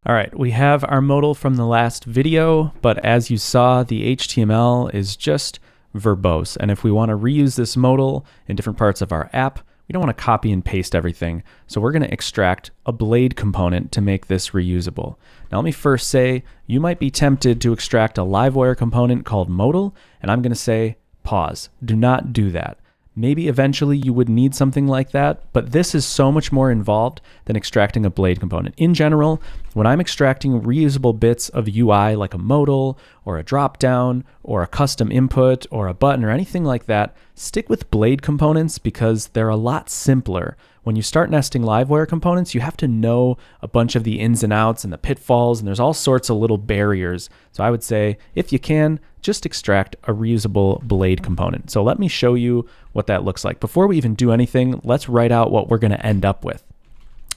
All right, we have our modal from the last video, but as you saw, the HTML is just verbose. And if we want to reuse this modal in different parts of our app, we don't want to copy and paste everything. So we're going to extract a blade component to make this reusable. Now let me first say, you might be tempted to extract a Livewire component called modal, and I'm going to say, pause. Do not do that. Maybe eventually you would need something like that, but this is so much more involved than extracting a blade component. In general, when I'm extracting reusable bits of UI like a modal or a dropdown or a custom input or a button or anything like that, stick with blade components because they're a lot simpler. When you start nesting Livewire components, you have to know a bunch of the ins and outs and the pitfalls, and there's all sorts of little barriers. So I would say, if you can, just extract a reusable blade component. So let me show you what that looks like. Before we even do anything, let's write out what we're going to end up with.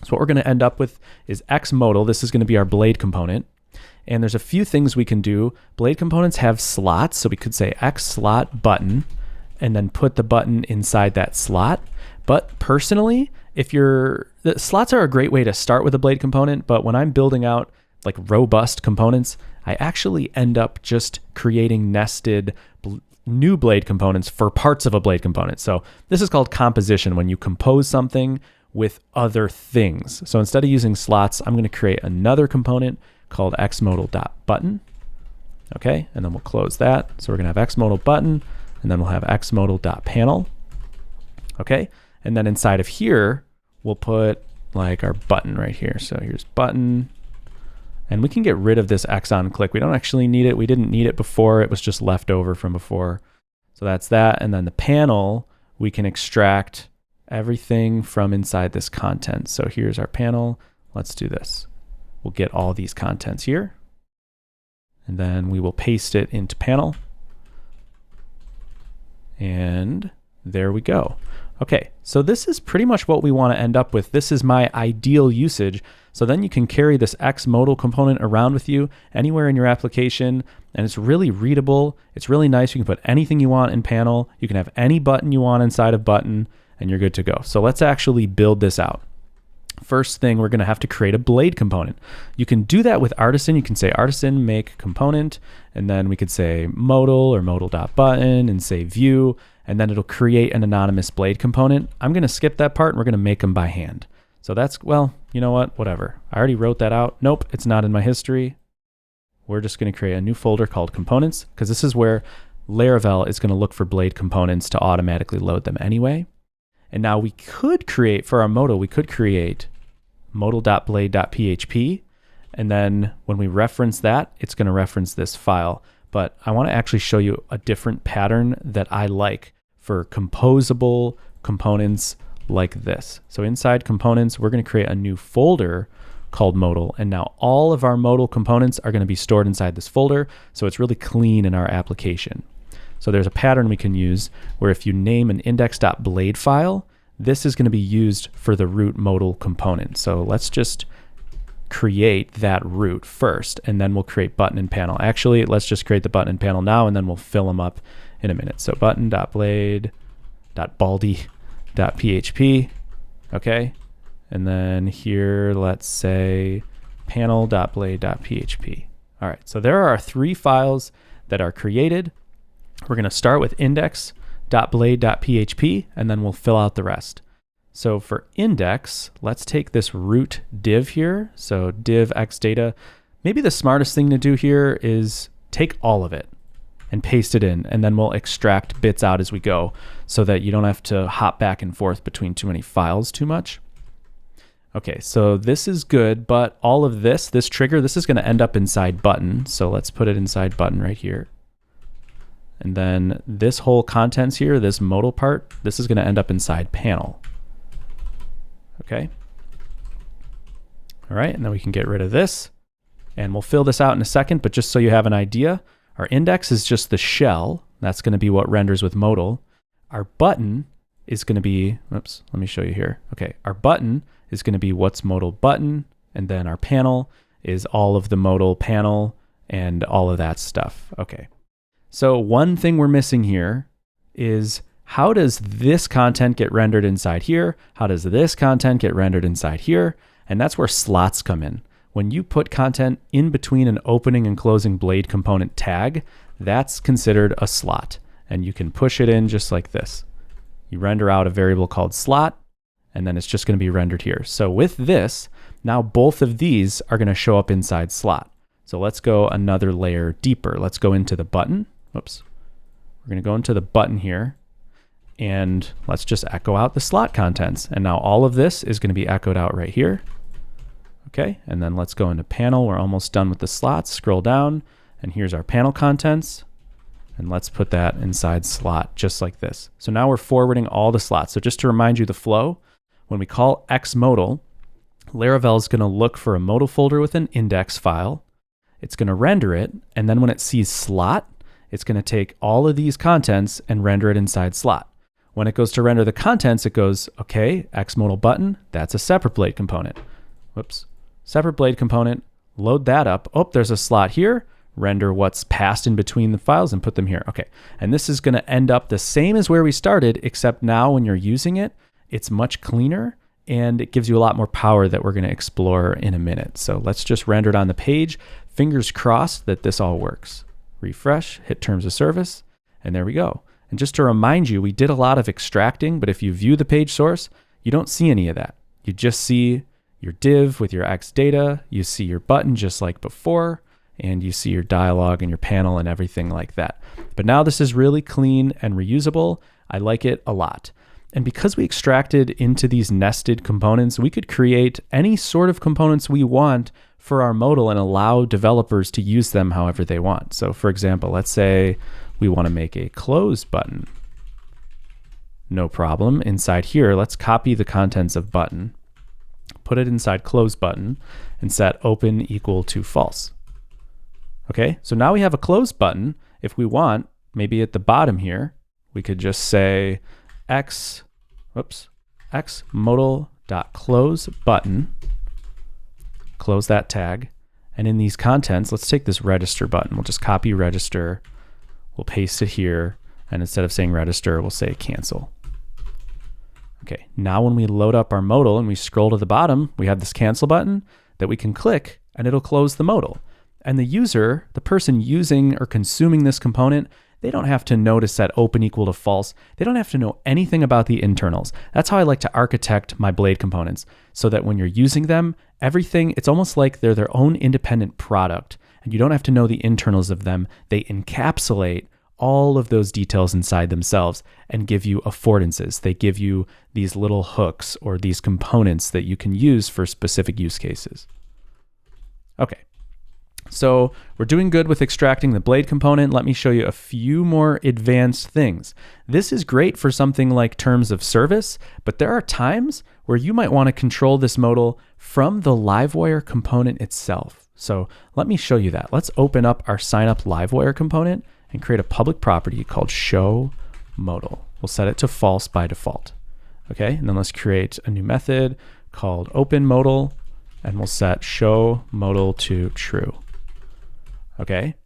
So what we're going to end up with is xmodal. This is going to be our blade component. And there's a few things we can do. Blade components have slots, so we could say xslot button, and then put the button inside that slot. But personally, the slots are a great way to start with a blade component, but when I'm building out like robust components, I actually end up just creating nested new blade components for parts of a blade component. So this is called composition, when you compose something with other things. So instead of using slots, I'm going to create another component called xmodal.button. Okay, and then we'll close that. So we're going to have xmodal button, and then we'll have xmodal.panel. Okay, and then inside of here, we'll put like our button right here. So here's button. And we can get rid of this X on click. We don't actually need it. We didn't need it before. It was just left over from before. So that's that. And then the panel, we can extract everything from inside this content. So here's our panel. Let's do this. We'll get all these contents here. And then we will paste it into panel. And there we go. Okay, so this is pretty much what we want to end up with. This is my ideal usage. So then you can carry this xmodal component around with you anywhere in your application, and it's really readable. It's really nice. You can put anything you want in panel. You can have any button you want inside of button, and you're good to go. So let's actually build this out. First thing, we're going to have to create a blade component. You can do that with Artisan. You can say artisan make component, and then we could say modal or modal.button and say view, and then it'll create an anonymous blade component. I'm going to skip that part, and we're going to make them by hand. So that's, well, you know what, whatever. I already wrote that out. Nope, it's not in my history. We're just going to create a new folder called components, because this is where Laravel is going to look for blade components to automatically load them anyway. And now we could create, for our modal, we could create modal.blade.php. And then when we reference that, it's going to reference this file. But I want to actually show you a different pattern that I like for composable components like this. So inside components, we're going to create a new folder called modal. And now all of our modal components are going to be stored inside this folder. So it's really clean in our application. So there's a pattern we can use where if you name an index.blade file, this is going to be used for the root modal component. So let's just create that root first, and then we'll create button and panel. Actually, let's just create the button and panel now, and then we'll fill them up in a minute. So button.blade.baldy.php, okay? And then here, let's say panel.blade.php. All right, so there are our three files that are created. We're going to start with index.blade.php, and then we'll fill out the rest. So for index, let's take this root div here. So div xdata. Maybe the smartest thing to do here is take all of it and paste it in, and then we'll extract bits out as we go so that you don't have to hop back and forth between too many files too much. Okay, so this is good, but all of this trigger, this is going to end up inside button. So let's put it inside button right here. And then this whole contents here, this modal part, this is going to end up inside panel. Okay. All right, and then we can get rid of this. And we'll fill this out in a second, but just so you have an idea, our index is just the shell. That's going to be what renders with modal. Our button is going to be, oops, let me show you here. Okay, our button is going to be what's modal button, and then our panel is all of the modal panel and all of that stuff. Okay. So one thing we're missing here is, how does this content get rendered inside here? How does this content get rendered inside here? And that's where slots come in. when you put content in between an opening and closing blade component tag, that's considered a slot. And you can push it in just like this. You render out a variable called slot, and then it's just going to be rendered here. So with this, now both of these are going to show up inside slot. So let's go another layer deeper. Let's go into the button. Whoops. We're going to go into the button here, and let's just echo out the slot contents. And now all of this is going to be echoed out right here. Okay, and then let's go into panel. We're almost done with the slots. Scroll down, and here's our panel contents. And let's put that inside slot just like this. So now we're forwarding all the slots. So just to remind you the flow, when we call xmodal, Laravel is going to look for a modal folder with an index file. It's going to render it, and then when it sees slot, it's going to take all of these contents and render it inside slot. When it goes to render the contents, it goes, okay, xmodal button, that's a separate blade component. Whoops. Separate blade component, load that up. Oh, there's a slot here. Render what's passed in between the files and put them here. Okay, and this is going to end up the same as where we started, except now when you're using it, it's much cleaner and it gives you a lot more power that we're going to explore in a minute. So let's just render it on the page. Fingers crossed that this all works. Refresh, hit terms of service, and there we go. And just to remind you, we did a lot of extracting, but if you view the page source, you don't see any of that. You just see your div with your X data, you see your button just like before, and you see your dialog and your panel and everything like that. But now this is really clean and reusable. I like it a lot. And because we extracted into these nested components, we could create any sort of components we want for our modal and allow developers to use them however they want. So for example, let's say we want to make a close button. No problem. Inside here, let's copy the contents of button, put it inside close button, and set open equal to false. Okay, so now we have a close button. If we want, maybe at the bottom here, we could just say xmodal.close button, close that tag. And in these contents, let's take this register button. We'll just copy register. We'll paste it here. And instead of saying register, we'll say cancel. Okay, now when we load up our modal and we scroll to the bottom, we have this cancel button that we can click and it'll close the modal. And the user, the person using or consuming this component, they don't have to notice that open equal to false. They don't have to know anything about the internals. That's how I like to architect my blade components, so that when you're using them, everything, it's almost like they're their own independent product, and you don't have to know the internals of them. They encapsulate all of those details inside themselves and give you affordances. They give you these little hooks or these components that you can use for specific use cases. Okay. So we're doing good with extracting the blade component. Let me show you a few more advanced things. This is great for something like terms of service, but there are times where you might want to control this modal from the Livewire component itself. So let me show you that. Let's open up our sign up Livewire component and create a public property called show modal. We'll set it to false by default. Okay, and then let's create a new method called open modal, and we'll set show modal to true. Okay,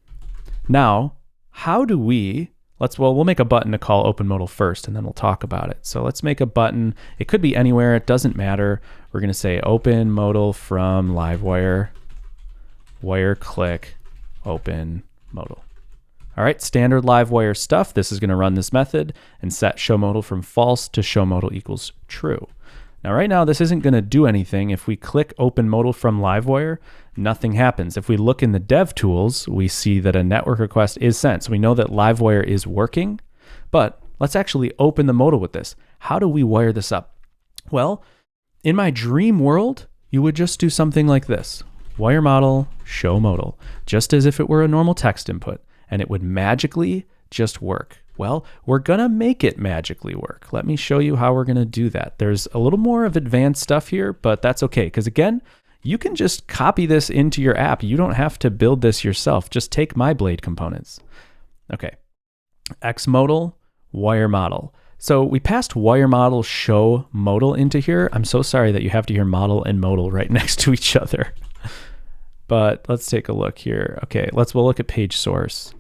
now how do we'll make a button to call open modal first and then we'll talk about it. So let's make a button. It could be anywhere, it doesn't matter. We're gonna say open modal from Livewire, wire click, open modal. All right, standard Livewire stuff. This is gonna run this method and set show modal from false to show modal equals true. Now right now this isn't gonna do anything. If we click open modal from Livewire, nothing happens. If we look in the dev tools, we see that a network request is sent. So we know that Livewire is working, but let's actually open the modal with this. How do we wire this up? Well, in my dream world, you would just do something like this. Wire model, show modal, just as if it were a normal text input, and it would magically just work. Well, we're gonna make it magically work. Let me show you how we're gonna do that. There's a little more of advanced stuff here, but that's okay, because again, you can just copy this into your app. You don't have to build this yourself. Just take my blade components. Okay, xmodal, wire model. So we passed wire model show modal into here. I'm so sorry that you have to hear model and modal right next to each other. But let's take a look here. Okay, we'll look at page source.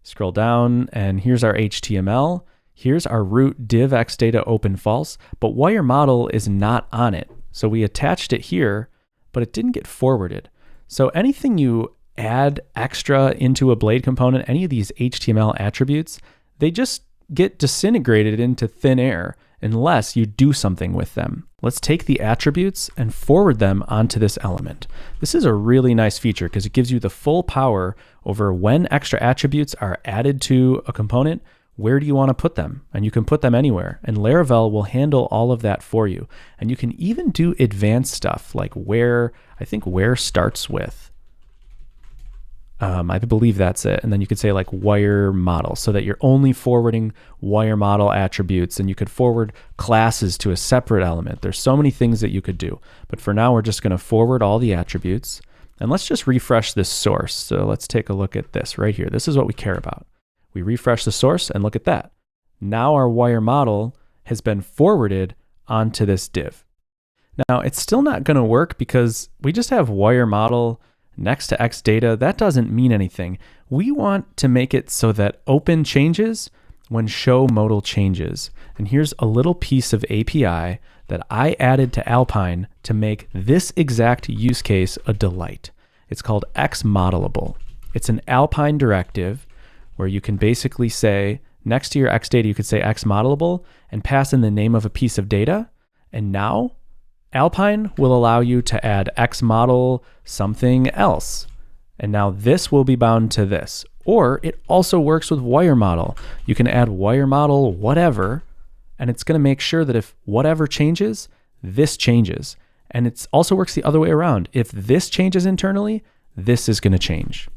Scroll down and here's our HTML. Here's our root div xdata open false, but wire model is not on it. So we attached it here, but it didn't get forwarded. So anything you add extra into a blade component, any of these HTML attributes, they just get disintegrated into thin air unless you do something with them. Let's take the attributes and forward them onto this element. This is a really nice feature because it gives you the full power over when extra attributes are added to a component. Where do you want to put them? And you can put them anywhere. And Laravel will handle all of that for you. And you can even do advanced stuff like where, I think where starts with. I believe that's it. And then you could say like wire model so that you're only forwarding wire model attributes, and you could forward classes to a separate element. There's so many things that you could do. But for now, we're just going to forward all the attributes. And let's just refresh this source. So let's take a look at this right here. This is what we care about. We refresh the source and look at that. Now our wire model has been forwarded onto this div. Now it's still not going to work because we just have wire model next to X data. That doesn't mean anything. We want to make it so that open changes when show modal changes. And here's a little piece of API that I added to Alpine to make this exact use case a delight. It's called XModelable. It's an Alpine directive where you can basically say, next to your X data, you could say XModelable and pass in the name of a piece of data. And now Alpine will allow you to add XModel something else. And now this will be bound to this. Or it also works with wire model. You can add wire model whatever, and it's going to make sure that if whatever changes, this changes. And it also works the other way around. If this changes internally, this is going to change.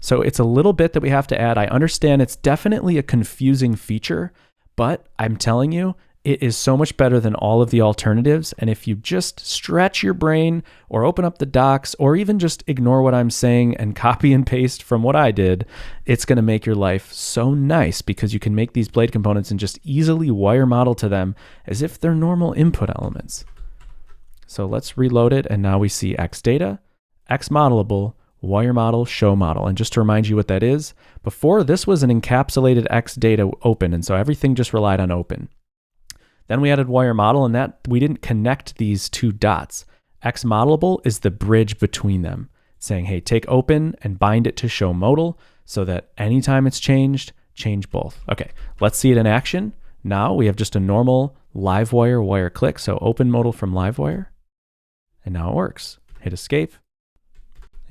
So it's a little bit that we have to add. I understand it's definitely a confusing feature, but I'm telling you, it is so much better than all of the alternatives. And if you just stretch your brain or open up the docs or even just ignore what I'm saying and copy and paste from what I did, it's going to make your life so nice because you can make these blade components and just easily wire model to them as if they're normal input elements. So let's reload it. And now we see X data, XModelable, wire model, show model. And just to remind you what that is, before this was an encapsulated X data open. And so everything just relied on open. Then we added wire model, and that we didn't connect these two dots. XModelable is the bridge between them, saying, hey, take open and bind it to show modal so that anytime it's changed, change both. Okay, let's see it in action. Now we have just a normal Livewire wire click. So open modal from Livewire. And now it works. Hit escape.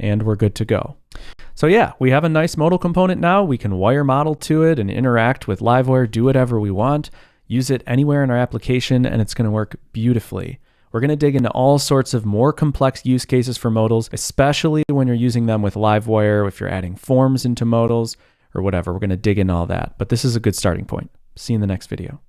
And we're good to go. So yeah, we have a nice modal component now. We can wire model to it and interact with Livewire, do whatever we want. Use it anywhere in our application, and it's going to work beautifully. We're going to dig into all sorts of more complex use cases for modals, especially when you're using them with Livewire, if you're adding forms into modals or whatever. We're going to dig into all that. But this is a good starting point. See you in the next video.